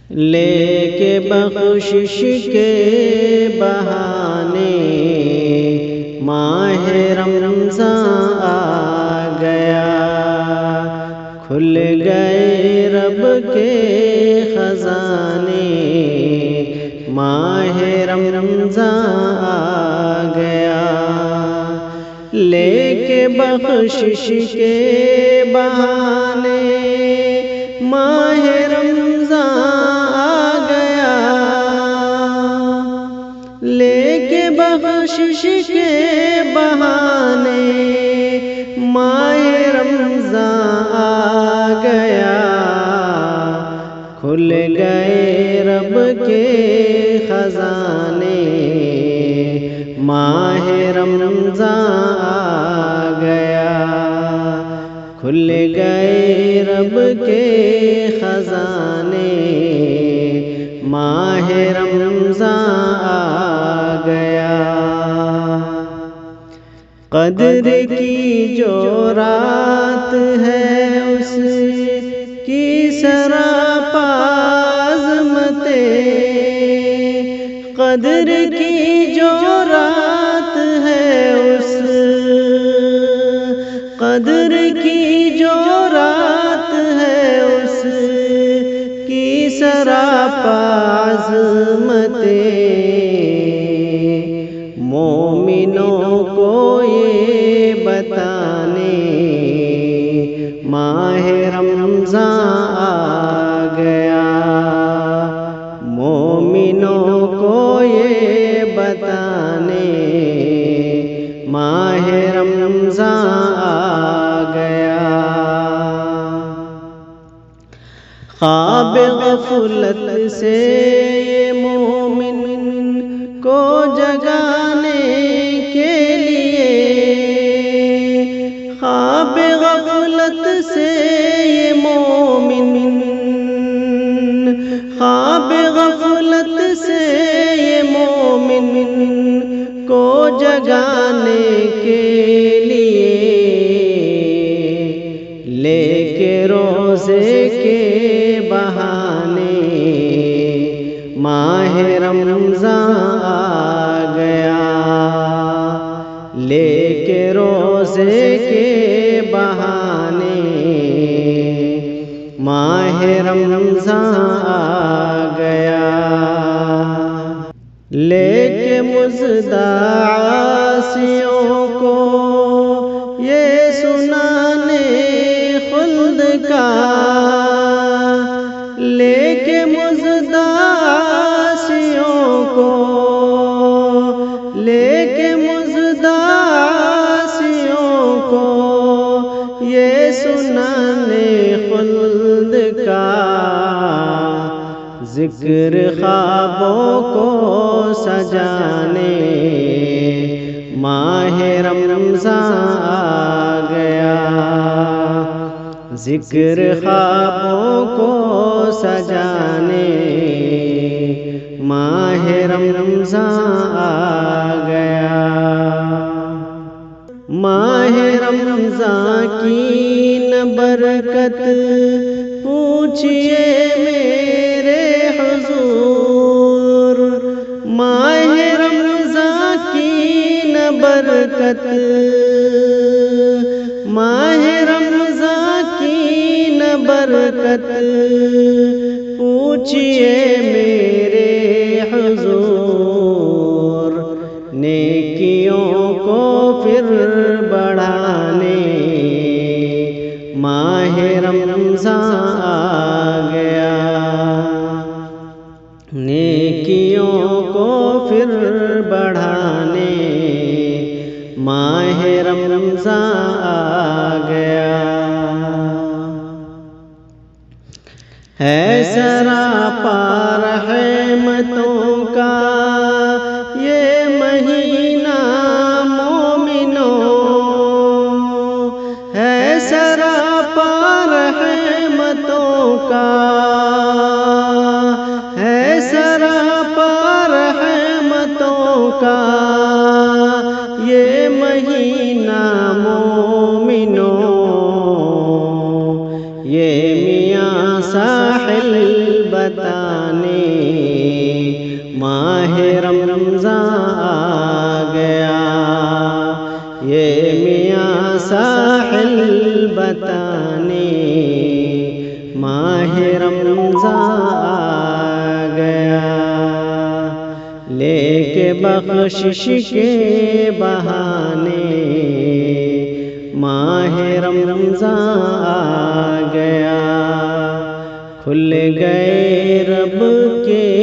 لے کے بخشش کے بہانے ماہ رمضان آ گیا، کھل گئے رب کے خزانے ماہ رمضان آ گیا، لے کے بخشش کے بہانے ماہ رمضان آ گیا، لے کے بخشش کے بہانے ماہ رمضان آ گیا، کھل گئے رب کے خزانے ماہ رمضان آ گیا، کھل گئے رب کے خزانے ماہ رمضان آ گیا، قدر کی جو رات ہے اس کی سراپا عظمتیں، قدر کی جو رات ہے اس قدر کی جو رات ہے اس کی سراپا عظمتیں، مومنوں کو یہ بتانے ماہ رمضان آ گیا، مومنوں کو یہ بتانے ماہ رمضان آ گیا، خواب غفلت سے یہ مومن کو جگانے کے لیے، خواب غفلت سے یہ مومن، خواب غفلت سے یہ مومن کو جگانے کے لیے، لے کے روزے کے بہانے ماہ رمضان آ گیا، لے کے روزے کے بہانے ماہ رمضان آ گیا، لے کے مزدہ عاصیوں کو یہ سنانے خلد کا، لے کے مزدہ عاصیوں کو، لے کے مزدہ عاصیوں کو یہ سنانے خلد کا، ذکر خوابوں کو سجانے ماہ رمضان آ گیا، ذکر خوابوں کو سجانے ماہ رمضان آ گیا، ماہ رمضان کی نہ برکت پوچھئے میرے حضور، ماہ رمضان کی نہ برکت، ماہ رمضان کی نہ برکت پوچھئے میرے حضور، نیکیوں کو پھر بڑھانے ماہ رمضان آ گیا، نیکیوں کو پھر بڑھانے ماہ رمضان آ گیا، ہے سراپا رحمتوں کا یہ مہینہ مومنوں، ہے سراپا رحمتوں کا، ہے سراپا رحمتوں کا یہ مہینہ مومنوں، یہ میاں ساحل بتانے ماہ رمضان آ گیا، یہ میاں ساحل بتانے ماہ رمضان آ گیا، لے کے بخشش کے بہانے ماہ رمضان آ گیا، کھل گئے رب کے